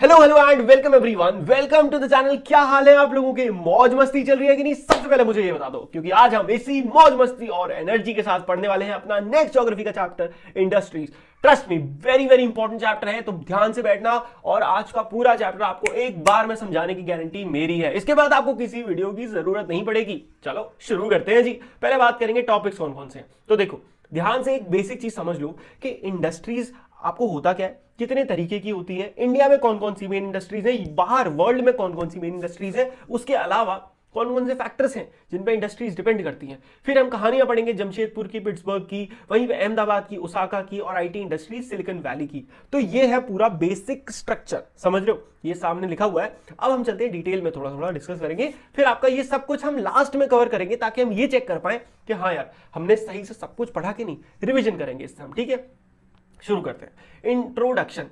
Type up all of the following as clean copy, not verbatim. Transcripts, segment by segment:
Hello hello and welcome everyone, welcome to the channel. क्या हाल है आप लोगों के? मौज मस्ती चल रही है कि नहीं? सबसे पहले मुझे ये बता दो, क्योंकि आज हम इसी मौज मस्ती और एनर्जी के साथ पढ़ने वाले हैं अपना नेक्स्ट ज्योग्राफी का chapter, industries. Trust me, very very important chapter है, तो ध्यान से बैठना। और आज का पूरा चैप्टर आपको एक बार में समझाने की गारंटी मेरी है। इसके बाद आपको किसी वीडियो की जरूरत नहीं पड़ेगी। चलो शुरू करते हैं जी। पहले बात करेंगे टॉपिक्स कौन कौन से हैं। तो देखो, ध्यान से एक बेसिक चीज समझ लो कि इंडस्ट्रीज आपको होता क्या है, कितने तरीके की होती है, इंडिया में कौन कौन सी मेन इंडस्ट्रीज है, बाहर वर्ल्ड में कौन कौन सी मेन इंडस्ट्रीज है, उसके अलावा कौन कौन से फैक्टर्स हैं जिन पे इंडस्ट्रीज डिपेंड करती हैं। फिर हम कहानियां पढ़ेंगे जमशेदपुर की, पिट्सबर्ग की, वहीं पे अहमदाबाद की, ओसाका की, और आईटी इंडस्ट्रीज सिलिकॉन वैली की। तो ये है पूरा बेसिक स्ट्रक्चर, समझ रहे हो? ये सामने लिखा हुआ है। अब हम चलते हैं डिटेल में, थोड़ा थोड़ा डिस्कस करेंगे। फिर आपका ये सब कुछ हम लास्ट में कवर करेंगे, ताकि हम ये चेक कर पाए कि हाँ यार, हमने सही से सब कुछ पढ़ा कि नहीं। रिविजन करेंगे इससे हम, ठीक है? शुरू करते हैं। इंट्रोडक्शन।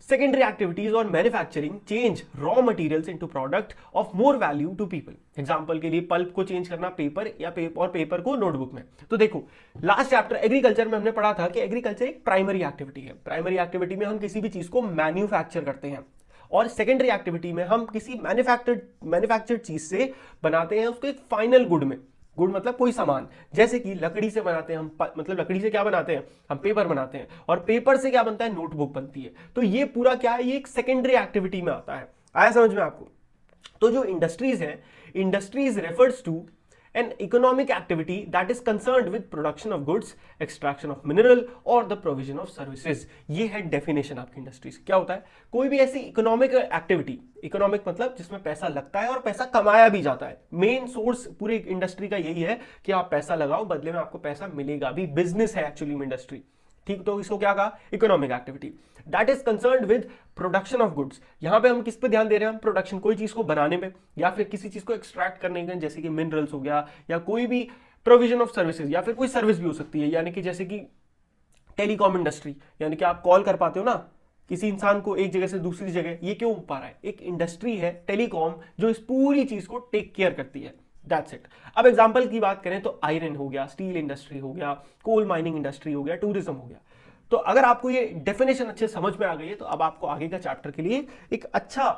सेकेंडरी एक्टिविटीज और manufacturing change raw materials into product of more value to people. Example के लिए पल्प को चेंज करना पेपर या और पेपर को नोटबुक में। तो देखो, लास्ट चैप्टर एग्रीकल्चर में हमने पढ़ा था कि एग्रीकल्चर एक प्राइमरी एक्टिविटी है। प्राइमरी एक्टिविटी में हम किसी भी चीज को मैन्युफैक्चर करते हैं, और सेकेंडरी एक्टिविटी में हम किसी मैन्युफैक्चर्ड चीज से बनाते हैं उसको एक फाइनल गुड में। गुड मतलब कोई सामान, जैसे कि लकड़ी से बनाते हैं हम, मतलब लकड़ी से क्या बनाते हैं हम? पेपर बनाते हैं। और पेपर से क्या बनता है? नोटबुक बनती है। तो ये पूरा क्या है? ये एक सेकेंडरी एक्टिविटी में आता है। आया समझ में आपको? तो जो इंडस्ट्रीज है, industries refers to an economic activity that is concerned with production of goods, extraction of mineral or the provision of services। ये है डेफिनेशन आपकी इंडस्ट्रीज। क्या होता है? कोई भी ऐसी इकोनॉमिक एक्टिविटी, इकोनॉमिक मतलब जिसमें पैसा लगता है और पैसा कमाया भी जाता है। मेन सोर्स पूरी इंडस्ट्री का यही है कि आप पैसा लगाओ, बदले में आपको पैसा मिलेगा भी। बिजनेस है एक्चुअली में इंडस्ट्री, ठीक? तो इसको क्या कहा? Economic activity that is concerned with production of goods. यहां पे हम किस पे ध्यान दे रहे हैं? हम प्रोडक्शन, कोई चीज को बनाने में या फिर किसी चीज को एक्सट्रैक्ट करने में, जैसे कि मिनरल्स हो गया, या कोई भी प्रोविजन ऑफ सर्विसेज, या फिर कोई सर्विस भी हो सकती है। यानी कि जैसे कि टेलीकॉम इंडस्ट्री, यानी कि आप कॉल कर पाते हो ना किसी इंसान को एक जगह से दूसरी जगह। ये क्यों हो पा रहा है? एक इंडस्ट्री है टेलीकॉम जो इस पूरी चीज को टेक केयर करती है। That's it. अब एग्जांपल की बात करें तो आयरन हो गया, स्टील इंडस्ट्री हो गया, कोल माइनिंग इंडस्ट्री हो गया, टूरिज्म हो गया। तो अगर आपको ये डेफिनेशन अच्छे समझ में आ गई है, तो अब आपको आगे का चैप्टर के लिए एक अच्छा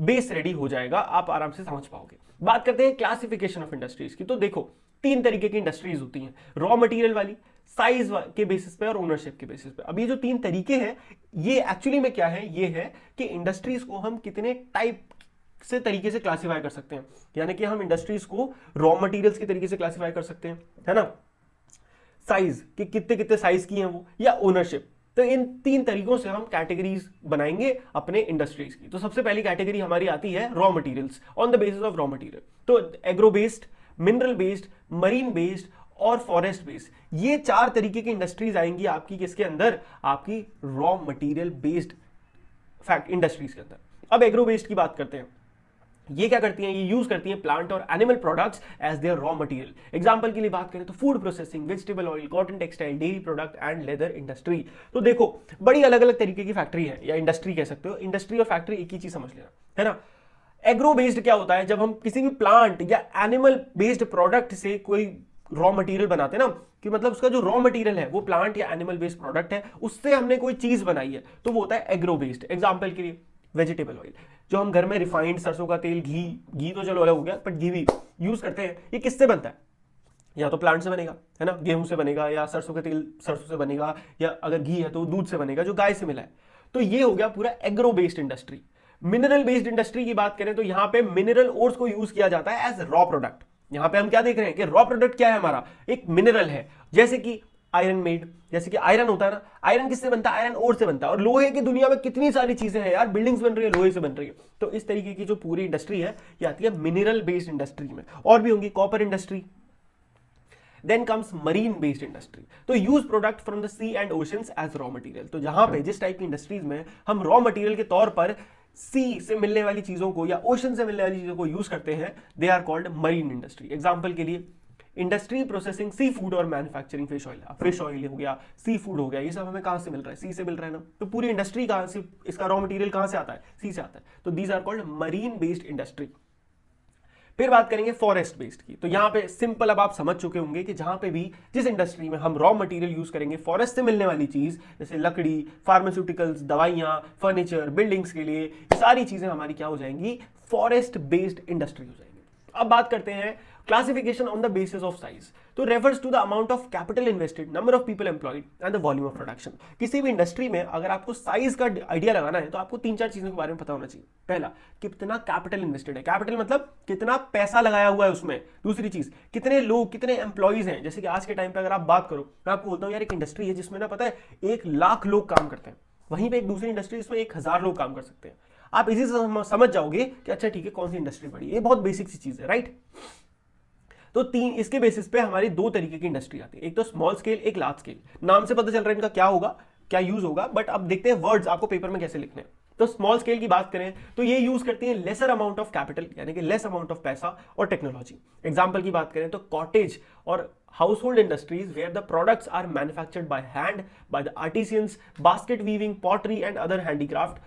बेस रेडी हो जाएगा, आप आराम से समझ पाओगे। बात करते हैं क्लासिफिकेशन ऑफ इंडस्ट्रीज की। तो देखो, तीन तरीके की इंडस्ट्रीज होती हैं, रॉ मटेरियल वाली, साइज के बेसिस पे और ओनरशिप के बेसिस पे। अब ये जो तीन तरीके हैं, ये एक्चुअली में क्या है? ये है कि इंडस्ट्रीज को हम कितने टाइप से तरीके से क्लासिफाई कर सकते हैं। यानी कि हम इंडस्ट्रीज को रॉ मटेरियल्स के तरीके से क्लासिफाई कर सकते हैं, है ना? साइज कि कितने कितने साइज की हैं वो, या ओनरशिप। तो इन तीन तरीकों से हम कैटेगरीज बनाएंगे अपने इंडस्ट्रीज की। तो सबसे पहली कैटेगरी हमारी आती है raw materials, on the basis of raw material. तो agro based, mineral based, marine based और फॉरेस्ट बेस्ड, ये चार तरीके की इंडस्ट्रीज आएंगी आपकी किसके अंदर? आपकी raw material based fact industries के अंदर। अब एग्रो बेस्ड की बात करते हैं। ये क्या करती हैं? ये यूज करती हैं प्लांट और animal products as their raw material. Example के लिए बात करें तो food processing, vegetable oil, cotton textile, dairy product and leather industry. तो देखो, बड़ी अलग अलग तरीके की फैक्ट्री है, या इंडस्ट्री कह सकते हो। इंडस्ट्री और फैक्ट्री एक ही चीज समझ लेना, है ना? एग्रो बेस्ड क्या होता है? जब हम किसी भी प्लांट या एनिमल बेस्ड प्रोडक्ट से कोई रॉ मटेरियल बनाते हैं ना, कि मतलब उसका जो रॉ मटेरियल है वो प्लांट या एनिमल बेस्ड प्रोडक्ट है, उससे हमने कोई चीज बनाई है, तो वो होता है एग्रो बेस्ड। एग्जांपल के लिए वेजिटेबल ऑयल, जो हम घर में रिफाइंड, सरसों का तेल, घी तो चलो अलग हो गया, बट घी भी यूज करते हैं। ये किससे बनता है? या तो प्लांट से बनेगा, है ना, गेहूं से बनेगा, या सरसों का तेल सरसों से बनेगा, या अगर घी है तो दूध से बनेगा जो गाय से मिला है। तो ये हो गया पूरा agro based industry. Mineral based industry की बात करें तो यहां पे मिनरल ओर्स को यूज किया जाता है एज रॉ प्रोडक्ट। यहां पे हम क्या देख रहे हैं कि रॉ प्रोडक्ट क्या है हमारा? एक मिनरल है, जैसे कि आयरन मेड। जैसे कि आयरन होता है ना, आयरन किससे बनता है? आयरन ओर से बनता है। और लोहे की दुनिया में कितनी सारी चीजें हैं यार, बिल्डिंग्स बन रही है लोहे से बन रही है। तो इस तरीके की जो पूरी इंडस्ट्री है, ये आती है मिनरल बेस्ड इंडस्ट्री में। और भी होंगी copper industry. Then comes marine based industry. तो use product from the sea and oceans as raw material. तो जहां पे जिस टाइप की इंडस्ट्रीज में हम रॉ मटेरियल के तौर पर सी से मिलने वाली चीजों को या ओशन से मिलने वाली चीजों को यूज करते हैं, they are called marine industry. Example के लिए इंडस्ट्री प्रोसेसिंग सी फूड और manufacturing fish oil. Fish oil हो गया, सी फूड हो गया, ये सब हमें कहां से मिल रहा है? सी से मिल रहा है ना। तो पूरी इंडस्ट्री कहां से, इसका रॉ मटेरियल कहां से आता है? सी से आता है। तो these are called marine based industry. फिर बात करेंगे फॉरेस्ट बेस्ड की। तो यहां पे सिंपल अब आप समझ चुके होंगे कि जहां पे भी जिस इंडस्ट्री में हम रॉ मटेरियल यूज करेंगे फॉरेस्ट से मिलने वाली चीज, जैसे लकड़ी, फार्मास्यूटिकल्स, दवाइयां, फर्नीचर, बिल्डिंग्स के लिए, ये सारी चीजें हमारी क्या हो जाएंगी, फॉरेस्ट बेस्ड इंडस्ट्री हो जाएंगी। अब बात करते हैं classification on the basis of size. तो refers to the amount of capital invested, number of people employed and the volume of production. किसी भी इंडस्ट्री में अगर आपको साइज का आइडिया लगाना है तो आपको 3-4 चीजों के बारे में पता होना चाहिए। पहला, कितना कैपिटल इन्वेस्टेड है, कैपिटल मतलब कितना पैसा लगाया हुआ है उसमें। दूसरी चीज, कितने लोग, कितने एम्प्लॉइज हैं। जैसे कि आज के टाइम पे अगर आप बात करो, मैं आपको बोलता हूँ यार एक इंडस्ट्री है जिसमें ना पता है 1 लाख लोग काम करते हैं, वहीं पे एक दूसरी इंडस्ट्री जिसमें 1000 लोग काम कर सकते हैं। आप इसी से समझ जाओगे कि अच्छा ठीक है कौन सी इंडस्ट्री बड़ी है। ये बहुत बेसिक सी चीज है, राइट। तो इसके बेसिस पे हमारी 2 तरीके की इंडस्ट्री आती है, एक तो स्मॉल स्केल, एक लार्ज स्केल। नाम से पता चल रहा है इनका क्या होगा, क्या यूज होगा, बट अब देखते हैं वर्ड्स आपको पेपर में कैसे लिखने हैं। तो स्मॉल स्केल की बात करें तो ये यूज करती है लेसर अमाउंट ऑफ कैपिटल, यानी कि लेस अमाउंट ऑफ पैसा और टेक्नोलॉजी। एग्जांपल की बात करें तो कॉटेज और household industries where the products are manufactured by hand by the artisans, basket weaving, pottery and other handicraft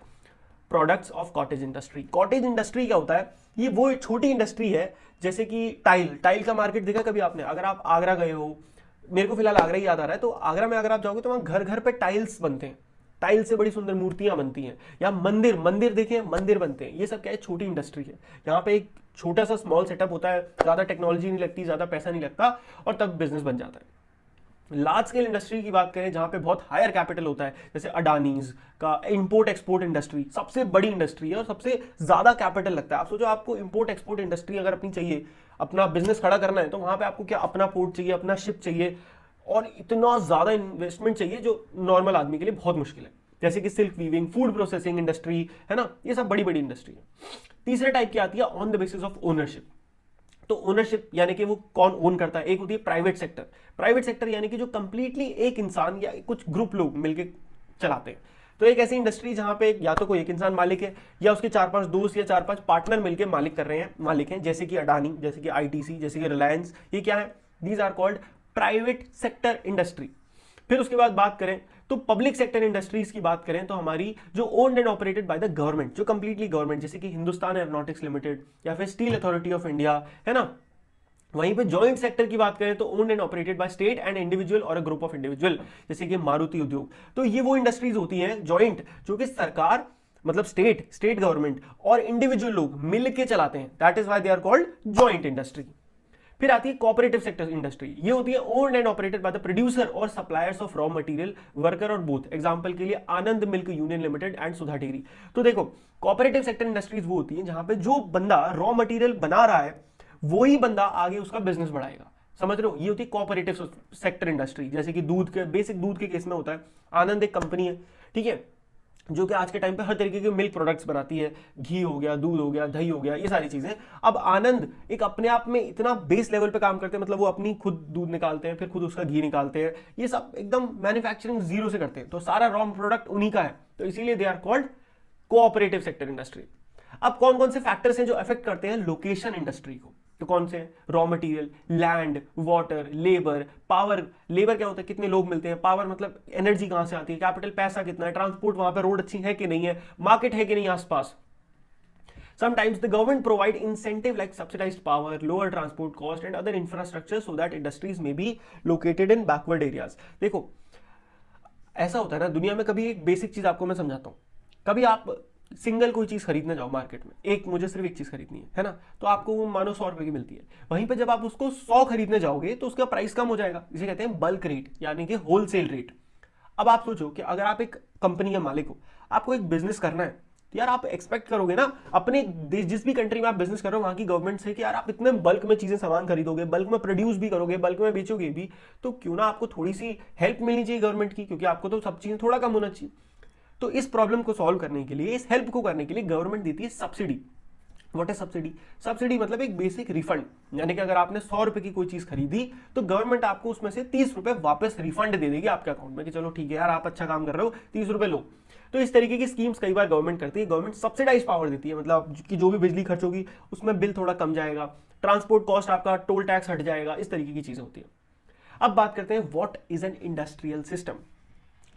products of cottage industry. Cottage industry क्या होता है, ये वो छोटी इंडस्ट्री है, जैसे कि टाइल का मार्केट देखा कभी आपने। अगर आप आगरा गए हो, मेरे को फिलहाल आगरा ही याद आ रहा है, तो आगरा में अगर आप जाओगे तो वहां घर घर पे टाइल्स बनते हैं, टाइल से बड़ी सुंदर मूर्तियां बनती हैं। या मंदिर देखें, मंदिर बनते हैं। ये सब क्या है, छोटी इंडस्ट्री है। यहाँ पे एक छोटा सा स्मॉल सेटअप होता है, ज्यादा टेक्नोलॉजी नहीं लगती, ज्यादा पैसा नहीं लगता, और तब बिजनेस बन जाता है। लार्ज स्केल इंडस्ट्री की बात करें जहां पे बहुत हायर कैपिटल होता है, जैसे अडानीज का इंपोर्ट एक्सपोर्ट इंडस्ट्री सबसे बड़ी इंडस्ट्री है और सबसे ज्यादा कैपिटल लगता है। आप सोचो आपको इंपोर्ट एक्सपोर्ट इंडस्ट्री अगर अपनी चाहिए, अपना बिजनेस खड़ा करना है, तो वहां पे आपको क्या अपना पोर्ट चाहिए, अपना शिप चाहिए, और इतना ज्यादा इन्वेस्टमेंट चाहिए जो नॉर्मल आदमी के लिए बहुत मुश्किल है। जैसे कि silk weaving, food processing industry है ना, ये सब बड़ी बड़ी इंडस्ट्री है। तीसरे टाइप की आती है on the basis of ownership. तो ओनरशिप यानी कि वो कौन ओन करता है। एक होती है प्राइवेट सेक्टर। प्राइवेट सेक्टर यानी कि जो कंप्लीटली एक इंसान या कुछ ग्रुप लोग मिलकर चलाते हैं। तो एक ऐसी इंडस्ट्री जहां पे या तो कोई एक इंसान मालिक है या उसके 4-5 दोस्त या 4-5 पार्टनर मिलकर मालिक हैं, जैसे कि अडानी, जैसे कि आईटीसी, जैसे कि रिलायंस। ये क्या है, these are called private sector industry. फिर उसके बाद बात करें तो पब्लिक सेक्टर इंडस्ट्रीज की बात करें तो हमारी जो owned and operated by the government, जो कंप्लीटली गवर्नमेंट, जैसे कि हिंदुस्तान एरोनॉटिक्स लिमिटेड या फिर स्टील अथॉरिटी ऑफ इंडिया, है ना। वहीं पे जॉइंट सेक्टर की बात करें तो owned and operated by state and individual और अ ग्रुप ऑफ इंडिविजुअल, जैसे कि मारुति उद्योग। तो ये वो इंडस्ट्रीज होती हैं जॉइंट, जो कि सरकार मतलब स्टेट गवर्नमेंट और इंडिविजुअल लोग मिलकर चलाते हैं। That is why they are called joint industry. फिर आती है कोऑपरेटिव सेक्टर इंडस्ट्री। ये होती है owned and operated by the producer और suppliers of raw material, worker और बोथ। एग्जांपल के लिए Anand milk union limited and Sudha dairy. तो देखो कोऑपरेटिव सेक्टर इंडस्ट्रीज वो होती है जहां पे जो बंदा रॉ मटेरियल बना रहा है वही बंदा आगे उसका बिजनेस बढ़ाएगा। समझ रहे हो, ये होती है कोऑपरेटिव सेक्टर इंडस्ट्री। जैसे कि दूध के बेसिक दूध के केस में होता है, आनंद एक कंपनी है, ठीक है, जो कि आज के टाइम पे हर तरीके के मिल्क प्रोडक्ट्स बनाती है, घी हो गया, दूध हो गया, दही हो गया, ये सारी चीजें। अब आनंद एक अपने आप में इतना बेस लेवल पे काम करते हैं, मतलब वो अपनी खुद दूध निकालते हैं, फिर खुद उसका घी निकालते हैं, ये सब एकदम मैन्युफैक्चरिंग जीरो से करते हैं, तो सारा रॉ प्रोडक्ट उन्हीं का है, तो इसीलिए they are called cooperative sector industry. अब कौन कौन से फैक्टर्स हैं जो अफेक्ट करते हैं लोकेशन इंडस्ट्री को, तो कौन से, raw material, land, water, labour, power. Labour क्या होता है, कितने लोग मिलते हैं, पावर मतलब एनर्जी कहां से आती है, कैपिटल पैसा कितना है, ट्रांसपोर्ट, वहां पे रोड अच्छी है कि नहीं है, मार्केट है कि नहीं आसपास। Sometimes the government provide incentive like subsidized power, lower transport cost and other infrastructure so that industries may be located in backward areas। देखो ऐसा होता है ना दुनिया में, कभी एक बेसिक चीज आपको मैं समझाता हूं। कभी आप सिंगल कोई चीज खरीदने जाओ मार्केट में, मुझे सिर्फ एक चीज खरीदनी है ना, तो आपको वो मानो 100 रुपए की मिलती है। वहीं पे जब आप उसको 100 खरीदने जाओगे तो उसका प्राइस कम हो जाएगा, इसे कहते हैं बल्क रेट यानी कि होलसेल रेट। अब आप सोचो कि अगर आप एक कंपनी का मालिक हो, आपको एक बिजनेस करना है, तो यार आप एक्सपेक्ट करोगे ना अपने देश, जिस भी कंट्री में आप बिजनेस कर रहे हो वहां की गवर्नमेंट से, कि यार आप इतने बल्क में चीजें सामान खरीदोगे, बल्क में प्रोड्यूस भी करोगे, बल्क में बेचोगे भी, तो क्यों ना आपको थोड़ी सी हेल्प मिलनी चाहिए गवर्नमेंट की, क्योंकि आपको तो सब चीजें थोड़ा कम होना चाहिए। तो इस प्रॉब्लम को सॉल्व करने के लिए, इस हेल्प को करने के लिए गवर्नमेंट देती है सब्सिडी। व्हाट है सब्सिडी? सब्सिडी मतलब एक बेसिक रिफंड, यानी कि अगर आपने 100 रुपए की कोई चीज खरीदी तो गवर्नमेंट आपको उसमें से 30 रुपए वापस रिफंड दे देगी आपके अकाउंट में, कि चलो ठीक है यार आप अच्छा काम कर रहे हो, 30 रुपए लो। तो इस तरीके की स्कीम्स कई बार गवर्नमेंट करती है। गवर्नमेंट सब्सिडाइज पावर देती है, मतलब कि जो भी बिजली खर्च होगी उसमें बिल थोड़ा कम जाएगा, ट्रांसपोर्ट कॉस्ट आपका, टोल टैक्स हट जाएगा, इस तरीके की चीजें होती है। अब बात करते हैं what is an industrial system.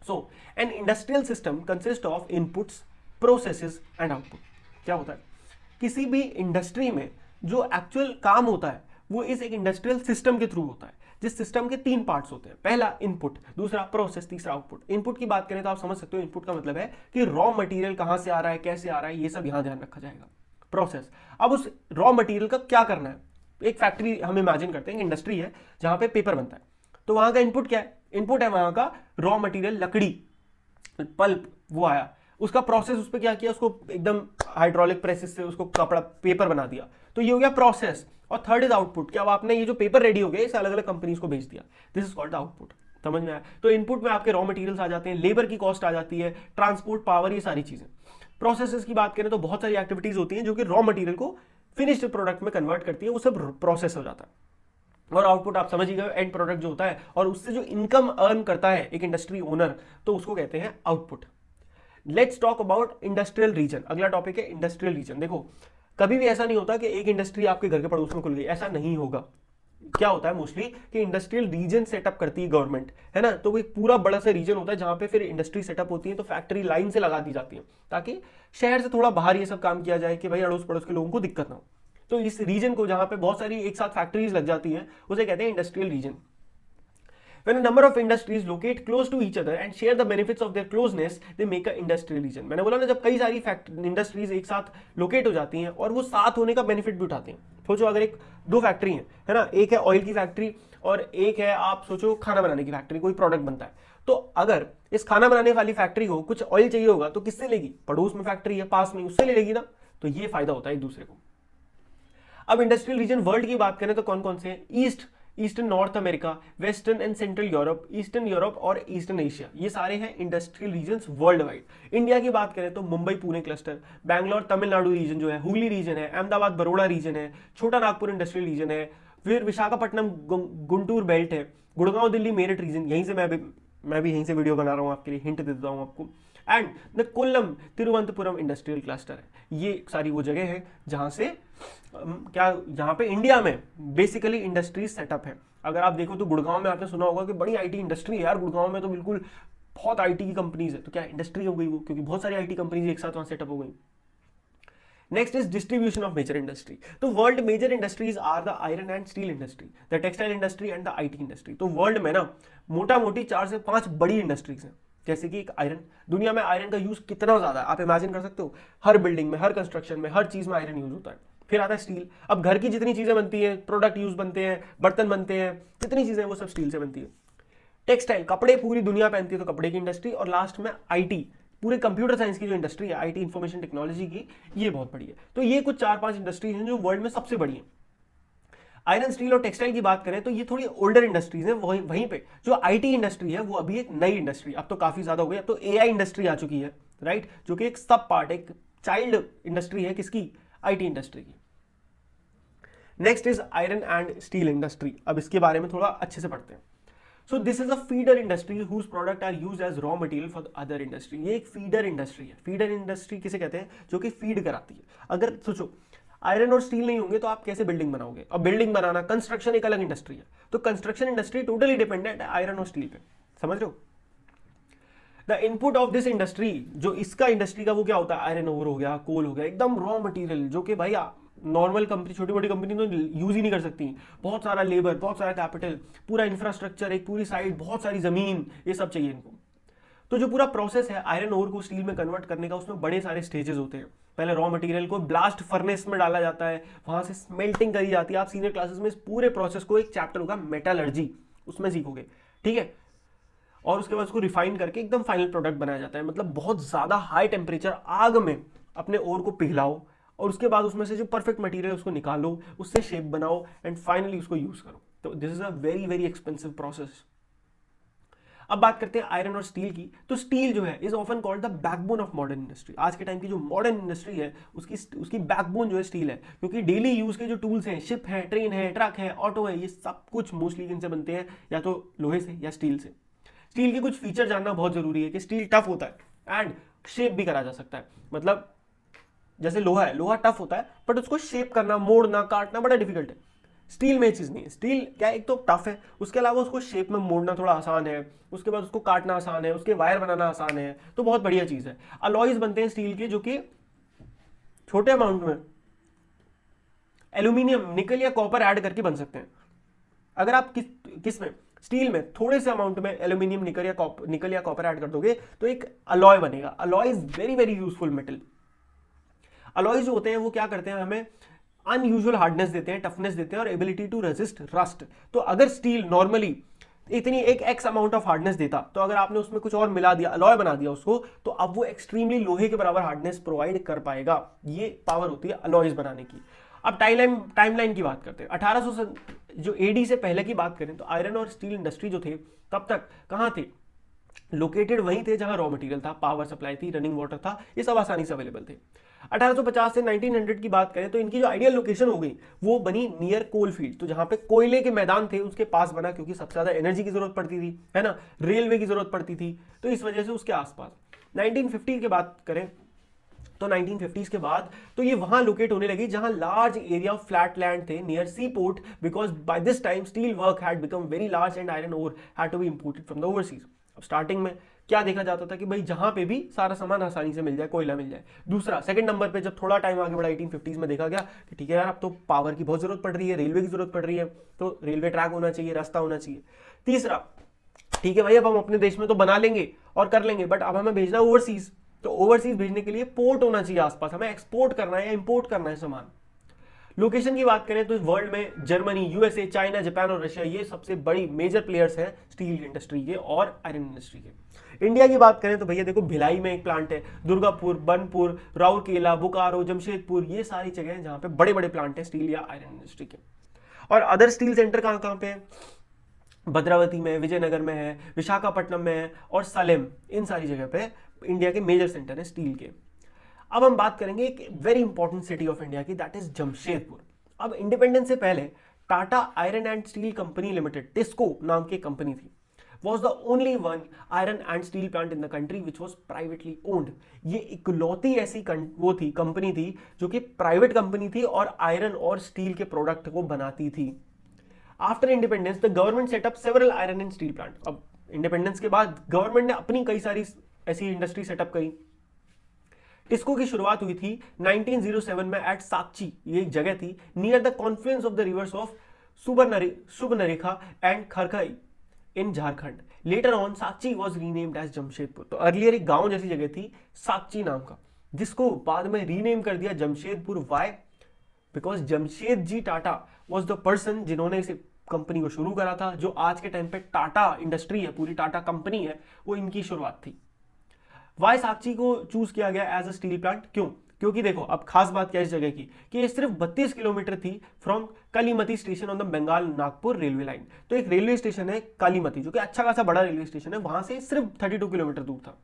So, an industrial system consists of inputs, processes and output। क्या होता है? किसी भी इंडस्ट्री में जो एक्चुअल काम होता है वो इस एक इंडस्ट्रियल सिस्टम के थ्रू होता है, जिस सिस्टम के 3 पार्ट्स होते हैं। पहला इनपुट, दूसरा प्रोसेस, तीसरा आउटपुट। इनपुट की बात करें तो आप समझ सकते हो इनपुट का मतलब है कि रॉ मटेरियल कहां से आ रहा है, कैसे आ रहा है, ये सब यहां ध्यान रखा जाएगा। प्रोसेस, अब उस रॉ मटेरियल का क्या करना है। एक फैक्ट्री हम इमेजिन करते हैं, इंडस्ट्री है जहां पे पेपर बनता है, तो वहां का इनपुट क्या है, इनपुट है वहां का रॉ मटेरियल, लकड़ी, पल्प, वो आया, उसका प्रोसेस, उस पर क्या किया, उसको एकदम हाइड्रोलिक प्रेसेस से उसको कपड़ा पेपर बना दिया, तो ये हो गया प्रोसेस। और थर्ड इज आउटपुट, क्या आपने ये जो पेपर रेडी हो गया इसे अलग अलग कंपनीज को भेज दिया, दिस इज कॉल्ड आउटपुट। समझ में आया। तो इनपुट में आपके रॉ मटेरियल्स आ जाते हैं, लेबर की कॉस्ट आ जाती है, ट्रांसपोर्ट, पावर, ये सारी चीजें। प्रोसेसेस की बात करें तो बहुत सारी एक्टिविटीज होती हैं जो कि रॉ मटेरियल को फिनिश्ड प्रोडक्ट में कन्वर्ट करती है, वो सब प्रोसेस हो जाता है। और आउटपुट आप समझ ही गए, एंड प्रोडक्ट जो होता है और उससे जो इनकम अर्न करता है एक इंडस्ट्री ओनर, तो उसको कहते हैं output. Let's talk about industrial region. अगला टॉपिक है इंडस्ट्रियल रीजन। देखो कभी भी ऐसा नहीं होता कि एक इंडस्ट्री आपके घर के पड़ोस में खुल गई, ऐसा नहीं होगा। क्या होता है मोस्टली कि इंडस्ट्रियल रीजन सेटअप करती है गवर्नमेंट, है ना, तो वो एक पूरा बड़ा सा रीजन होता है जहां पे फिर इंडस्ट्री सेटअप होती है, तो फैक्ट्री लाइन से लगा दी जाती है ताकि शहर से थोड़ा बाहर ये सब काम किया जाए कि भाई अड़ोस पड़ोस के लोगों को दिक्कत ना हो। तो इस रीजन को जहां पे बहुत सारी एक साथ फैक्ट्रीज लग जाती हैं उसे कहते हैं industrial region. When a number of industries locate close to each other and share the benefits of their closeness, they make a industrial region। मैंने बोला ना, जब कई सारी इंडस्ट्रीज एक साथ लोकेट हो जाती हैं और वो साथ होने का बेनिफिट भी उठाते हैं। सोचो अगर दो फैक्ट्री है ना, एक है ऑयल की फैक्ट्री और एक है आप सोचो खाना बनाने की फैक्ट्री, कोई प्रोडक्ट बनता है, तो अगर इस खाना बनाने वाली फैक्ट्री को कुछ ऑयल चाहिए होगा तो किससे लेगी, पड़ोस में फैक्ट्री है पास में, उससे ले लेगी ना। तो ये फायदा होता है एक दूसरे को। अब इंडस्ट्रियल रीजन वर्ल्ड की बात करें तो कौन कौन से हैं, eastern North America, western and central Europe, eastern Europe और ईस्टर्न एशिया, ये सारे हैं industrial regions world wide. India की बात करें तो मुंबई पुणे क्लस्टर, बैंगलोर तमिलनाडु रीजन जो है, हुगली रीजन है, अहमदाबाद बरोड़ा रीजन है, छोटा नागपुर इंडस्ट्रियल रीजन है, फिर विशाखापट्टनम गुंटूर बेल्ट है, गुड़गांव दिल्ली मेरठ रीजन, यहीं से मैं भी यहीं से वीडियो बना रहा हूँ आपके लिए, हिंट दे देता हूँ आपको। And the Kollam Thiruvananthapuram industrial cluster है। ये सारी वो जगह है जहां से जहां पे इंडिया में बेसिकली इंडस्ट्रीज सेटअप है। अगर आप देखो तो गुड़गांव में आपने सुना होगा कि बड़ी आईटी इंडस्ट्री है यार, गुड़गांव में तो बिल्कुल बहुत आईटी की कंपनीज है, तो क्या इंडस्ट्री हो गई वो, क्योंकि बहुत सारी आईटी कंपनीज एक साथ वहां सेटअप हो गई। Next is distribution of major industry. तो world major industries are the iron and steel industry, the textile industry and the IT industry. तो वर्ल्ड में ना मोटा मोटी 4 से 5 बड़ी इंडस्ट्रीज हैं। जैसे कि एक आयरन, दुनिया में आयरन का यूज कितना ज्यादा है आप इमेजिन कर सकते हो, हर बिल्डिंग में, हर कंस्ट्रक्शन में, हर चीज में आयरन यूज होता है। फिर आता है स्टील। अब घर की जितनी चीजें बनती हैं, प्रोडक्ट यूज बनते हैं, बर्तन बनते हैं, जितनी चीजें वो सब स्टील से बनती है। टेक्सटाइल, कपड़े पूरी दुनिया पहनती है तो कपड़े की इंडस्ट्री। और लास्ट में आईटी, पूरे कंप्यूटर साइंस की जो इंडस्ट्री है, आईटी इंफॉर्मेशन टेक्नोलॉजी की, ये बहुत बड़ी है। तो ये कुछ 4-5 इंडस्ट्रीज हैं जो वर्ल्ड में सबसे बड़ी है। आयरन, स्टील और टेक्सटाइल की बात करें तो ये थोड़ी ओल्डर इंडस्ट्रीज हैं। वहीं पे जो आईटी इंडस्ट्री है वो अभी एक नई इंडस्ट्री, अब तो काफी ज्यादा हो गई, अब तो एआई इंडस्ट्री आ चुकी है, राइट, जो कि एक सब पार्ट, एक चाइल्ड इंडस्ट्री है किसकी, आईटी इंडस्ट्री की। Next is iron and steel industry. अब इसके बारे में थोड़ा अच्छे से पढ़ते हैं। So this is a feeder industry whose product are used as raw material for other industry. ये एक फीडर इंडस्ट्री है। फीडर इंडस्ट्री किसे कहते हैं, जो कि फीड कराती है। अगर सोचो आयरन और स्टील नहीं होंगे तो आप कैसे बिल्डिंग बनाओगे, और बिल्डिंग बनाना, कंस्ट्रक्शन एक अलग इंडस्ट्री है, तो कंस्ट्रक्शन इंडस्ट्री टोटली डिपेंडेंट है आयरन और स्टील पे, समझ रहे हो। The input of this industry, जो इसका इंडस्ट्री का वो क्या होता है, आयरन ओर हो गया, कोल हो गया, एकदम रॉ मटेरियल, जो कि भाई नॉर्मल कंपनी, छोटी मोटी कंपनी तो यूज ही नहीं कर सकती। बहुत सारा लेबर, बहुत सारा कैपिटल, पूरा इंफ्रास्ट्रक्चर, एक पूरी साइट, बहुत सारी जमीन, ये सब चाहिए इनको। तो जो पूरा प्रोसेस है आयरन ओर को स्टील में कन्वर्ट करने का, उसमें बड़े सारे स्टेजेस होते हैं। पहले रॉ मटेरियल को ब्लास्ट फर्नेस में डाला जाता है, वहां से स्मेल्टिंग करी जाती है। आप सीनियर क्लासेस में इस पूरे प्रोसेस को, एक चैप्टर होगा मेटलर्जी, उसमें सीखोगे, ठीक है। और उसके बाद उसको रिफाइन करके एकदम फाइनल प्रोडक्ट बनाया जाता है। मतलब बहुत ज्यादा हाई टेम्परेचर आग में अपने ओर को पिघलाओ और उसके बाद उसमें से जो परफेक्ट मटेरियल उसको निकालो, उससे शेप बनाओ एंड फाइनली उसको यूज करो। तो this is a very very expensive process. अब बात करते हैं आयरन और स्टील की। तो स्टील जो है is often called the backbone of modern industry. आज के टाइम की जो मॉडर्न इंडस्ट्री है उसकी बैकबोन जो है स्टील है, क्योंकि डेली यूज के जो टूल्स हैं, शिप है, ट्रेन है, ट्रक है, ऑटो है, ये सब कुछ मोस्टली इनसे बनते हैं, या तो लोहे से या स्टील से। स्टील के कुछ फीचर जानना बहुत जरूरी है कि स्टील टफ होता है एंड शेप भी करा जा सकता है। मतलब जैसे लोहा है, लोहा टफ होता है बट उसको शेप करना, मोड़ना, काटना बड़ा डिफिकल्ट है। स्टील में ये चीज नहीं है। स्टील क्या, एक तो टफ है, उसके अलावा उसको शेप में मोड़ना थोड़ा आसान है, उसके बाद उसको काटना आसान है, उसके वायर बनाना आसान है, तो बहुत बढ़िया चीज है। अलॉयज बनते हैं स्टील के जो कि छोटे अमाउंट में एल्यूमिनियम, निकल या कॉपर ऐड करके बन सकते हैं। अगर आप किस में, स्टील में थोड़े से अमाउंट में एल्यूमिनियम, निकल या कॉपर ऐड कर दोगे तो एक अलॉय बनेगा। Alloy is very very useful metal. Alloy जो होते हैं वो क्या करते हैं, हमें अनयूजुअल हार्डनेस देते हैं, टफनेस देते हैं और एबिलिटी टू रेजिस्ट रस्ट। तो अगर स्टील नॉर्मली इतनी एक एक्स अमाउंट ऑफ हार्डनेस देता, तो अगर आपने उसमें कुछ और मिला दिया, अलॉय बना दिया उसको, तो अब वो एक्सट्रीमली लोहे के बराबर हार्डनेस प्रोवाइड कर पाएगा। ये पावर होती है अलॉयज बनाने की। अब टाइमलाइन की बात करते हैं। 1800 से जो एडी से पहले की बात करें तो आयरन और स्टील इंडस्ट्री जो थे तब तक कहाँ थे, लोकेटेड वहीं थे जहां रॉ मटेरियल था, पावर सप्लाई थी, रनिंग वाटर था, ये सब आसानी से अवेलेबल थे। 1850 से 1900 की बात करें तो इनकी जो आइडियल लोकेशन हो गई वो बनी नियर कोल फील्ड। तो जहां पे कोयले के मैदान थे उसके पास बना, क्योंकि सबसे ज्यादा एनर्जी की जरूरत पड़ती थी, है ना, रेलवे की जरूरत पड़ती थी, तो इस वजह से उसके आसपास। 1950 की बात करें तो 1950s के बाद तो ये वहां लोकेट होने लगी जहां large area of flat land थे near sea port, because by this time steel work had become very large and iron ore had to be imported from the overseas. अब स्टार्टिंग में क्या देखा जाता था कि भाई जहां पे भी सारा सामान आसानी से मिल जाए, कोयला मिल जाए। दूसरा, सेकंड नंबर पे जब थोड़ा टाइम आगे बढ़ा 1850s में देखा गया कि ठीक है यार, अब तो पावर की बहुत जरूरत पड़ रही है, रेलवे की जरूरत पड़ रही है, तो रेलवे ट्रैक होना चाहिए, रास्ता होना चाहिए। तीसरा, ठीक है भाई, अब हम अपने देश में तो बना लेंगे और कर लेंगे, बट अब हमें भेजना ओवरसीज, तो ओवरसीज भेजने के लिए पोर्ट होना चाहिए आसपास, हमें एक्सपोर्ट करना है या इंपोर्ट करना है सामान। लोकेशन की बात करें तो इस वर्ल्ड में जर्मनी, यूएसए, चाइना, जापान और रशिया ये सबसे बड़ी मेजर प्लेयर्स हैं स्टील इंडस्ट्री के और आयरन इंडस्ट्री के। इंडिया की बात करें तो भैया देखो, भिलाई में एक प्लांट है, दुर्गापुर, बनपुर, राउरकेला, बोकारो, जमशेदपुर, ये सारी जगह हैं जहां पे बड़े बड़े प्लांट हैं स्टील या आयरन इंडस्ट्री के। और अदर स्टील सेंटर कहां कहां पे है, भद्रावती में, विजयनगर में है, विशाखापट्टनम में है और सलेम, इन सारी जगह पे इंडिया के मेजर सेंटर है स्टील के। अब हम बात करेंगे एक very important city of India की, दैट इज जमशेदपुर। अब इंडिपेंडेंस से पहले Tata iron and steel company limited, TISCO नाम की कंपनी थी, was the only one iron and steel plant in the country which was privately owned। ये इकलौती ऐसी वो थी, कंपनी थी जो कि प्राइवेट कंपनी थी और आयरन और स्टील के प्रोडक्ट को बनाती थी। After independence the government set up several iron and steel plant. अब इंडिपेंडेंस के बाद गवर्नमेंट ने अपनी कई सारी ऐसी इंडस्ट्री सेटअप करी। टिस्को की शुरुआत हुई थी 1907 में एट साक्ची, ये एक जगह थी near the confluence of the rivers of Subarnarekha and Kharkai in Jharkhand. Later on Sakchi was renamed as Jamshedpur. तो अर्लियर एक गांव जैसी जगह थी साक्ची नाम का, जिसको बाद में रीनेम कर दिया Jamshedpur. Why? Because Jamshed ji Tata was the person जिन्होंने इस कंपनी को शुरू करा था। जो आज के टाइम पे टाटा इंडस्ट्री है, पूरी टाटा कंपनी है, वो इनकी शुरुआत थी। वाई साक्ची को चूज किया गया एज अ स्टील प्लांट? क्यों? क्योंकि देखो, अब खास बात क्या इस जगह की कि ये सिर्फ 32 किलोमीटर थी from Kalimati station on the Bengal Nagpur railway line. तो एक रेलवे स्टेशन है कालीमती, जो कि अच्छा खासा बड़ा रेलवे स्टेशन है, वहां से सिर्फ 32 किलोमीटर दूर था।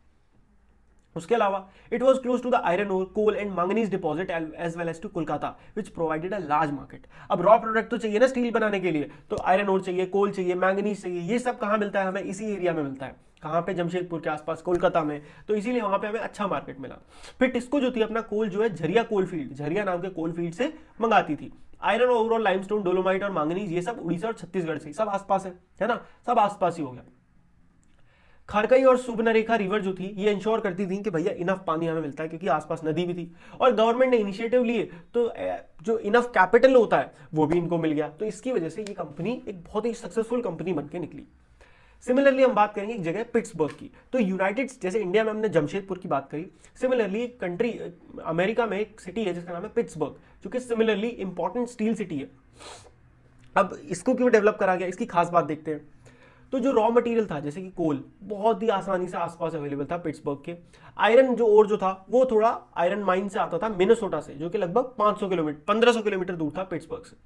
उसके अलावा it was close to the iron ore, coal and manganese deposit as well as to Kolkata which provided a large market. अब रॉ प्रोडक्ट तो चाहिए ना स्टील बनाने के लिए, तो आयरन ओर चाहिए, कोल चाहिए, मैंगनीज चाहिए, ये सब कहाँ मिलता है? हमें इसी एरिया में मिलता है। कहाँ पे? जमशेदपुर के आसपास, कोलकाता में। तो इसीलिए वहां पे हमें अच्छा मार्केट मिला। फिर टिस्को जो थी अपना कोल जो है झरिया कोल फील्ड, झरिया नाम के कोल फील्ड से मंगाती थी। आयरन ओवरऑल लाइमस्टोन, डोलोमाइट और मैंगनीज ये सब उड़ीसा और छत्तीसगढ़ से, सब आसपास है ना, सब आसपास ही हो गया। खरकई और सुबर्णरेखा रिवर जो थी ये इंश्योर करती थी कि भैया इनफ पानी हमें मिलता है, क्योंकि आसपास नदी भी थी और गवर्नमेंट ने इनिशिएटिव लिए तो जो इनफ कैपिटल होता है वो भी इनको मिल गया। तो इसकी वजह से ये कंपनी एक बहुत ही सक्सेसफुल कंपनी बनके निकली। सिमिलरली हम बात करेंगे एक जगह पिट्सबर्ग की। तो यूनाइटेड, जैसे इंडिया में हमने जमशेदपुर की बात करी, सिमिलरली कंट्री अमेरिका में एक सिटी है जिसका नाम है पिट्सबर्ग, जो कि सिमिलरली इंपॉर्टेंट स्टील सिटी है। अब इसको क्यों डेवलप करा गया, इसकी खास बात देखते हैं। तो जो रॉ मटेरियल था जैसे कि कोल, बहुत ही आसानी से आसपास अवेलेबल था पिट्सबर्ग के। आयरन जो ओर जो था वो थोड़ा आयरन माइन से आता था मिनेसोटा से, जो कि लगभग 1500 किलोमीटर दूर था पिट्सबर्ग से।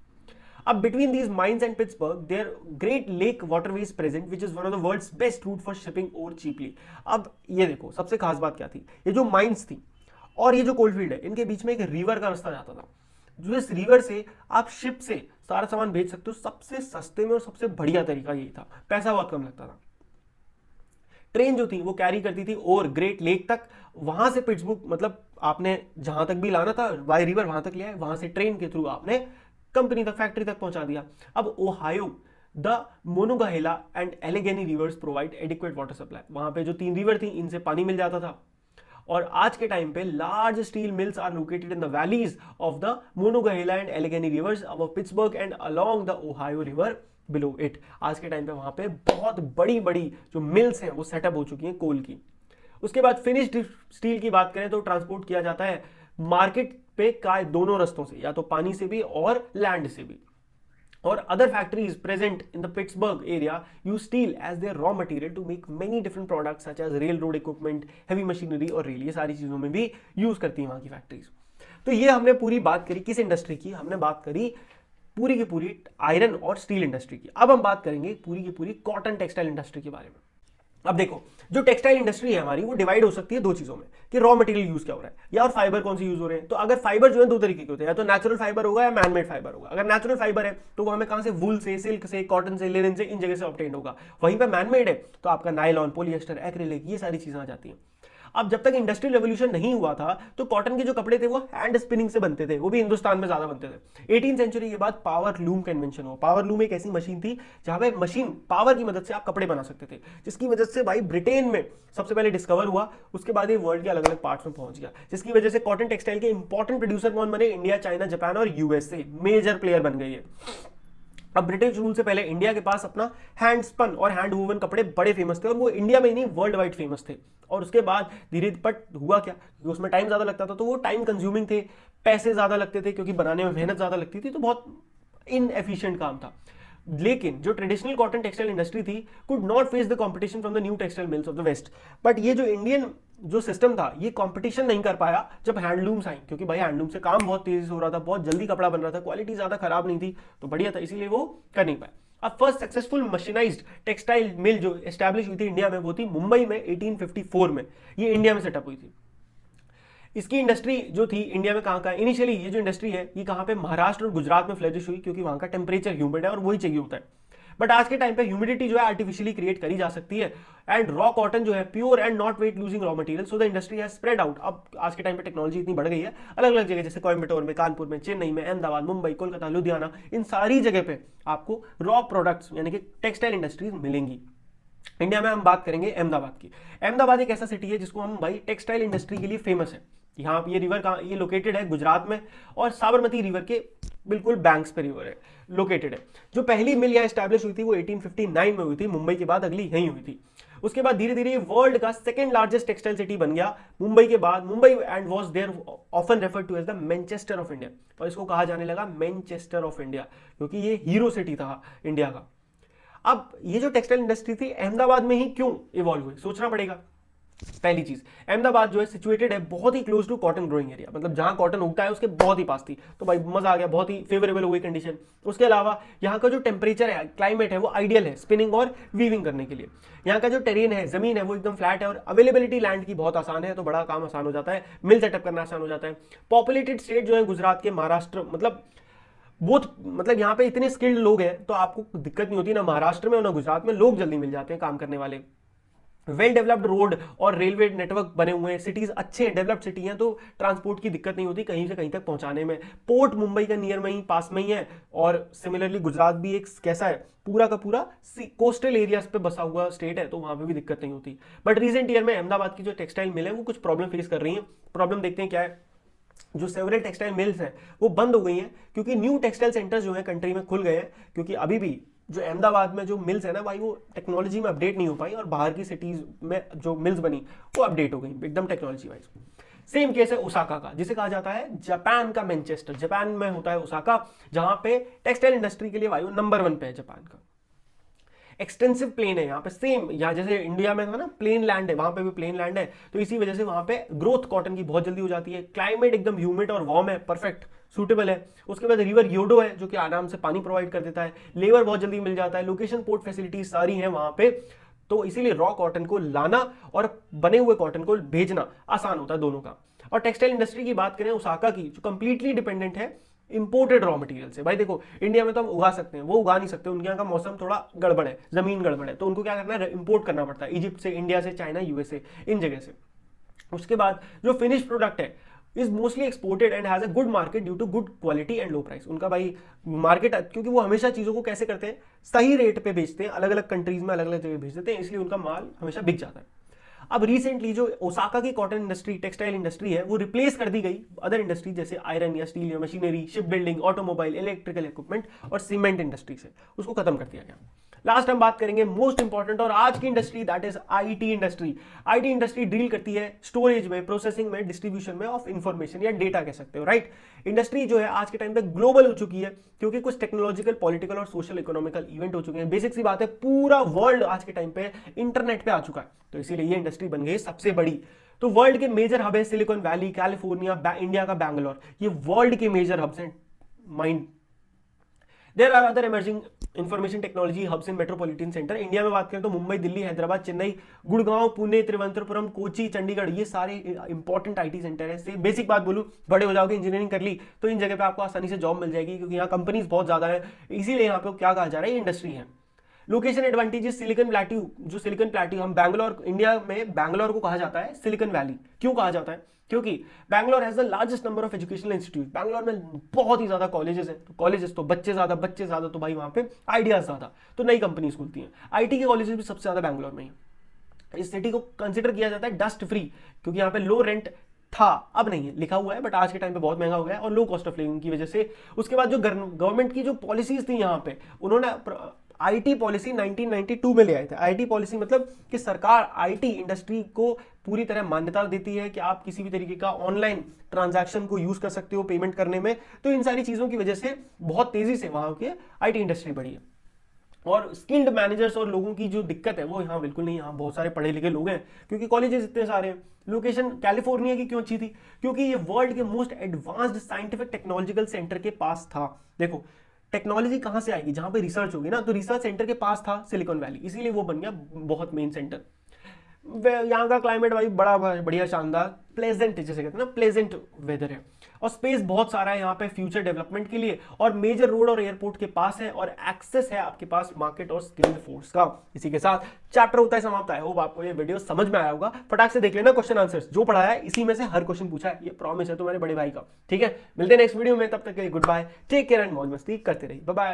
अब between these mines and Pittsburgh there great lake waterways present which is one of the world's best route for shipping ore cheaply. अब ये देखो, सबसे खास बात क्या थी, ये जो माइंस थी और ये जो कोलफील्ड है, इनके बीच में एक रिवर का रास्ता जाता था, जो इस रिवर से आप शिप से सारा सामान भेज सकते हो। सबसे सस्ते में और सबसे बढ़िया तरीका यही था, पैसा बहुत कम लगता था। ट्रेन जो थी वो कैरी करती थी और ग्रेट लेक तक, वहां से पिट्सबर्ग, मतलब आपने जहां तक भी लाना था बाय रिवर वहां तक ले आए, वहां से ट्रेन के थ्रू आपने कंपनी तक, फैक्ट्री तक पहुंचा दिया। अब Ohio, the Monongahela and Allegheny rivers provide adequate water supply. वहां पे जो 3 रिवर थी इनसे पानी मिल जाता था। और आज के टाइम पे large steel mills are located in the valleys of the Monongahela and Allegheny rivers above Pittsburgh and along the Ohio river below it. आज के टाइम पे वहां पे बहुत बड़ी बड़ी जो मिल्स हैं वो सेटअप हो चुकी हैं कोल की। उसके बाद फिनिश्ड स्टील की बात करें तो ट्रांसपोर्ट किया जाता है मार्केट पे का दोनों रस्तों से, या तो पानी से भी और लैंड से भी। और other factories present in the Pittsburgh area use steel as their raw material to make many different products such as railroad equipment, heavy machinery और रेल, ये सारी चीजों में भी यूज करती है वहां की फैक्ट्रीज। तो ये हमने पूरी बात करी किस इंडस्ट्री की, हमने बात करी पूरी की पूरी आयरन और स्टील इंडस्ट्री की। अब हम बात करेंगे पूरी की पूरी कॉटन टेक्सटाइल इंडस्ट्री के बारे में। अब देखो जो टेक्सटाइल इंडस्ट्री है हमारी वो डिवाइड हो सकती है दो चीजों में, कि रॉ मटेरियल यूज क्या हो रहा है या और फाइबर कौन से यूज हो रहे हैं। तो अगर फाइबर जो है दो तरीके के होते हैं, या तो नेचुरल फाइबर होगा या मैनमेड फाइबर होगा। अगर नेचुरल फाइबर है तो वो हमें कहां से, वूल से, सिल्क से, कॉटन से, लिनन से, इन जगह से ऑब्टेन होगा। वहीं पर मैनमेड है तो आपका नायलॉन, पॉलिएस्टर, एक्रिलिक, ये सारी चीजें आ जाती हैं। अब जब तक इंडस्ट्रियल रेवोल्यूशन नहीं हुआ था तो कॉटन के जो कपड़े थे वो हैंड स्पिनिंग से बनते थे, वो भी हिंदुस्तान में ज्यादा बनते थे। 18वीं सेंचुरी के बाद पावर लूम का इन्वेंशन हुआ। पावर लूम एक ऐसी मशीन थी जहां पे मशीन पावर की मदद से आप कपड़े बना सकते थे, जिसकी वजह से भाई ब्रिटेन में सबसे पहले डिस्कवर हुआ, उसके बाद ये वर्ल्ड के अलग अलग पार्ट्स में पहुंच गया, जिसकी वजह से कॉटन टेक्सटाइल के इंपॉर्टेंट प्रोड्यूसर कौन बने, इंडिया, चाइना, जापान और यूएसए मेजर प्लेयर बन गए। अब ब्रिटिश रूल से पहले इंडिया के पास अपना हैंड स्पन और हैंड वूवन कपड़े बड़े फेमस थे, और वो इंडिया में ही नहीं वर्ल्ड वाइड फेमस थे। और उसके बाद धीरे बट हुआ क्या, क्योंकि उसमें टाइम ज्यादा लगता था तो वो टाइम कंज्यूमिंग थे, पैसे ज्यादा लगते थे क्योंकि बनाने में मेहनत ज्यादा लगती थी, तो बहुत इनएफिशिएंट काम था। लेकिन जो ट्रेडिशनल कॉटन टेक्सटाइल इंडस्ट्री थी could not face the competition from the new textile mills of the west. But ये जो इंडियन जो सिस्टम था ये कंपटीशन नहीं कर पाया जब हैंडलूम्स आई, क्योंकि भाई हैंडलूम से काम बहुत तेजी से हो रहा था, बहुत जल्दी कपड़ा बन रहा था, क्वालिटी ज्यादा खराब नहीं थी, तो बढ़िया था, इसीलिए वो कर नहीं पाया। अब फर्स्ट सक्सेसफुल मशीनाइज्ड टेक्सटाइल मिल जो एस्टैब्लिश हुई थी इंडिया में वो थी मुंबई में 1854 में, ये इंडिया में सेटअप हुई थी। इसकी इंडस्ट्री जो थी इंडिया में कहाँ इनिशियली ये जो इंडस्ट्री है ये कहाँ पे, महाराष्ट्र और गुजरात में फ्लरिश हुई, क्योंकि वहां का टेम्परेचर ह्यूमिड है और वही चाहिए होता है। बट आज के टाइम पे ह्यूमिडिटी जो है आर्टिफिशियली क्रिएट करी जा सकती है, एंड रॉ कॉटन जो है pure and not weight losing raw material, so the industry has spread out. अब आज के टाइम पे टेक्नोलॉजी इतनी बढ़ गई है, अलग अलग जगह जैसे कोयम्बटूर में, कानपुर में, चेन्नई में, अहमदाबाद, मुंबई, कोलकाता, लुधियाना, इन सारी जगह पे आपको रॉ प्रोडक्ट्स यानी कि टेक्सटाइल इंडस्ट्रीज मिलेंगी। इंडिया में हम बात करेंगे अहमदाबाद की। अहमदाबाद एक ऐसा सिटी है जिसको हम भाई टेक्सटाइल इंडस्ट्री के लिए फेमस है। यहाँ ये रिवर कहाँ, ये लोकेटेड है गुजरात में, और साबरमती रिवर के बिल्कुल बैंक्स पे रिवर है लोकेटेड है। जो पहली मिल यहाँ स्टैब्लिश हुई थी वो 1859 में हुई थी, मुंबई के बाद अगली यहीं हुई थी। उसके बाद धीरे धीरे वर्ल्ड का सेकंड लार्जेस्ट टेक्सटाइल सिटी बन गया मुंबई के बाद। Mumbai and was there often referred to as the Manchester of India, और इसको कहा जाने लगा मैनचेस्टर ऑफ इंडिया क्योंकि ये हीरो सिटी था इंडिया का। अब ये जो टेक्सटाइल इंडस्ट्री थी अहमदाबाद में ही क्यों इवॉल्व हुई, सोचना पड़ेगा। पहली चीज, अहमदाबाद जो है सिचुएटेड है बहुत ही close to cotton growing area, मतलब जहां कॉटन उगता है उसके बहुत ही पास थी, तो भाई मजा आ गया, बहुत ही फेवरेबल हो गई कंडीशन। उसके अलावा यहाँ का जो टेम्परेचर है, क्लाइमेट है, वो आइडियल है स्पिनिंग और वीविंग करने के लिए। यहाँ का जो टेरेन है, जमीन है, वो एकदम फ्लैट है, और अवेलेबिलिटी लैंड की बहुत आसान है, तो बड़ा काम आसान हो जाता है, मिल सेटअप करना आसान हो जाता है। पॉपुलेटेड स्टेट जो है गुजरात के, महाराष्ट्र, मतलब यहाँ पे इतने स्किल्ड लोग हैं तो आपको दिक्कत नहीं होती, ना महाराष्ट्र में ना गुजरात में, लोग जल्दी मिल जाते हैं काम करने वाले। वेल डेवलप्ड रोड और रेलवे नेटवर्क बने हुए हैं, सिटीज अच्छे डेवलप्ड सिटी हैं, तो ट्रांसपोर्ट की दिक्कत नहीं होती कहीं से कहीं तक पहुंचाने में। पोर्ट मुंबई का नियर में ही, पास में ही है, और सिमिलरली गुजरात भी एक कैसा है, पूरा का पूरा कोस्टल एरियाज पे बसा हुआ स्टेट है, तो वहां पे भी दिक्कत नहीं होती। बट रिसेंट ईयर में अहमदाबाद की जो टेक्सटाइल मिल है वो कुछ प्रॉब्लम फेस कर रही है। प्रॉब्लम देखते हैं क्या है। जो सेवरल टेक्सटाइल मिल्स हैं वो बंद हो गई हैं क्योंकि न्यू टेक्सटाइल सेंटर्स जो है कंट्री में खुल गए हैं, क्योंकि अभी भी जो अहमदाबाद में जो मिल्स है ना भाई वो टेक्नोलॉजी में अपडेट नहीं हो पाई, और बाहर की सिटीज में जो मिल्स बनी वो अपडेट हो गई एकदम टेक्नोलॉजी वाइज। सेम केस है ओसाका का, जिसे कहा जाता है जापान का मैनचेस्टर। जापान में होता है ओसाका, जहां पे टेक्सटाइल इंडस्ट्री के लिए वायु नंबर 1 पे है जापान का। एक्सटेंसिव प्लेन है यहाँ पे, सेम यहाँ जैसे इंडिया में था ना प्लेन लैंड है, वहां पे भी प्लेन लैंड है, तो इसी वजह से वहां पे ग्रोथ कॉटन की बहुत जल्दी हो जाती है। क्लाइमेट एकदम ह्यूमिड और वार्म है, परफेक्ट सूटेबल है। उसके बाद रिवर योडो है जो कि आराम से पानी प्रोवाइड कर देता है, लेबर बहुत जल्दी मिल जाता है, लोकेशन पोर्ट फैसिलिटीज सारी हैं वहां पे, तो इसीलिए रॉ कॉटन को लाना और बने हुए कॉटन को भेजना आसान होता है दोनों का। और टेक्सटाइल इंडस्ट्री की बात करें ओसाका की, जो कंप्लीटली डिपेंडेंट है इंपोर्टेड रॉ मटेरियल से। भाई देखो इंडिया में तो हम उगा सकते हैं, वो उगा नहीं सकते, उनके यहाँ का मौसम थोड़ा गड़बड़ है, जमीन गड़बड़ है, तो उनको क्या करना है, इंपोर्ट करना पड़ता है इजिप्ट से, इंडिया से, चाइना, यूएसए, इन जगह से। उसके बाद जो फिनिश प्रोडक्ट है is mostly exported and has a good market due to good quality and low price. उनका भाई मार्केट, क्योंकि वो हमेशा चीजों को कैसे करते हैं, सही रेट पे बेचते हैं, अलग अलग कंट्रीज में अलग अलग जगह भेज देते हैं, इसलिए उनका माल हमेशा बिक जाता है। अब रिसेंटली जो ओसाका की कॉटन इंडस्ट्री, टेक्सटाइल इंडस्ट्री है, वो रिप्लेस कर दी गई अदर इंडस्ट्री जैसे आयरन या स्टील या machinery, ship building, automobile, electrical equipment और सीमेंट इंडस्ट्री से, उसको खत्म कर दिया गया। लास्ट हम बात करेंगे मोस्ट इंपॉर्टेंट और आज की industry, that is IT industry. IT industry deal करती है स्टोरेज में, प्रोसेसिंग में, डिस्ट्रीब्यूशन में ऑफ इंफॉर्मेशन या डेटा कह सकते हो, राइट। इंडस्ट्री जो है आज के टाइम पे ग्लोबल हो चुकी है क्योंकि कुछ टेक्नोलॉजिकल, पॉलिटिकल और सोशल इकोनॉमिकल इवेंट हो चुके हैं। बेसिक सी बात है, पूरा वर्ल्ड आज के टाइम पे इंटरनेट पे आ चुका है, तो इसीलिए ये इंडस्ट्री बन गई सबसे बड़ी। तो वर्ल्ड के मेजर हब है सिलिकॉन वैली, कैलिफोर्निया, इंडिया का बैंगलोर, ये वर्ल्ड के मेजर हब्स हैं। Mind there are other emerging information technology hubs in metropolitan centre. India में बात करें तो मुंबई, दिल्ली, हैदराबाद, चेन्नई, गुड़गांव, पुणे, तिरुवनंतपुरम, कोची, चंडीगढ़, ये सारे इंपॉर्टेंट आईटी सेंटर हैं। बेसिक बात बोलूं, बड़े हो जाओगे, इंजीनियरिंग कर ली तो इन जगह पे आपको आसानी से जॉब मिल जाएगी क्योंकि यहाँ कंपनीज बहुत ज्यादा है, इसीलिए यहाँ पे क्या कहा जा रहा है, ये इंडस्ट्री है। लोकेशन एडवांटेजेस, सिलिकॉन प्लेट्यू, जो सिलिकॉन प्लेट्यू हम बैंगलोर, इंडिया में बैंगलोर को कहा जाता है सिलिकॉन वैली। क्यों कहा जाता है? क्योंकि Bangalore has the largest number of educational institute. Bangalore में बहुत ही ज्यादा कॉलेजेस हैं, तो कॉलेजेस तो बच्चे ज्यादा तो भाई वहां पे आइडियाज ज्यादा, तो नई कंपनीज खुलती हैं। आईटी के कॉलेजेस भी सबसे ज्यादा बैंगलोर में ही है। इस सिटी को कंसिडर किया जाता है डस्ट फ्री क्योंकि यहाँ पे लो रेंट था, अब नहीं है, लिखा हुआ है, बट आज के टाइम पे बहुत महंगा हो गया है और लो कॉस्ट ऑफ लिविंग की वजह से। उसके बाद जो गवर्नमेंट की जो पॉलिसीज थी यहाँ पे, उन्होंने आईटी पॉलिसी 1992 में ले आए थे। आईटी पॉलिसी मतलब कि सरकार आईटी इंडस्ट्री को पूरी तरह मान्यता देती है कि आप किसी भी तरीके का ऑनलाइन ट्रांजैक्शन को यूज कर सकते हो पेमेंट करने में। तो इन सारी चीजों की वजह से बहुत तेजी से वहां की आईटी इंडस्ट्री बढ़ी है। और स्किल्ड मैनेजर्स और लोगों की जो दिक्कत है वो यहाँ बिल्कुल नहीं, यहाँ बहुत सारे पढ़े लिखे लोग हैं क्योंकि कॉलेजेस इतने सारे हैं। लोकेशन कैलिफोर्निया की क्यों अच्छी थी? क्योंकि ये वर्ल्ड के most advanced scientific technological centre के पास था। देखो टेक्नोलॉजी कहां से आएगी? जहां पे रिसर्च होगी ना, तो रिसर्च सेंटर के पास था सिलिकॉन वैली, इसीलिए वो बन गया बहुत मेन सेंटर। यहाँ का क्लाइमेट भाई बड़ा बढ़िया, शानदार, प्लेजेंट, जैसे कहते हैं ना, प्लेजेंट वेदर है और स्पेस बहुत सारा है यहाँ पे फ्यूचर डेवलपमेंट के लिए, और मेजर रोड और एयरपोर्ट के पास है और एक्सेस है आपके पास मार्केट और स्किल्ड फोर्स का। इसी के साथ चैप्टर होता है समाप्त है। होप आपको ये वीडियो समझ में आया होगा। फटाक से देख लेना क्वेश्चन आंसर्स, जो पढ़ाया है इसी में से हर क्वेश्चन पूछा है, ये प्रॉमिस है तुम्हारे बड़े भाई का। ठीक है, मिलते हैं नेक्स्ट वीडियो में, तब तक के लिए goodbye, take care and मौज मस्ती करते रहिए, बाय बाय।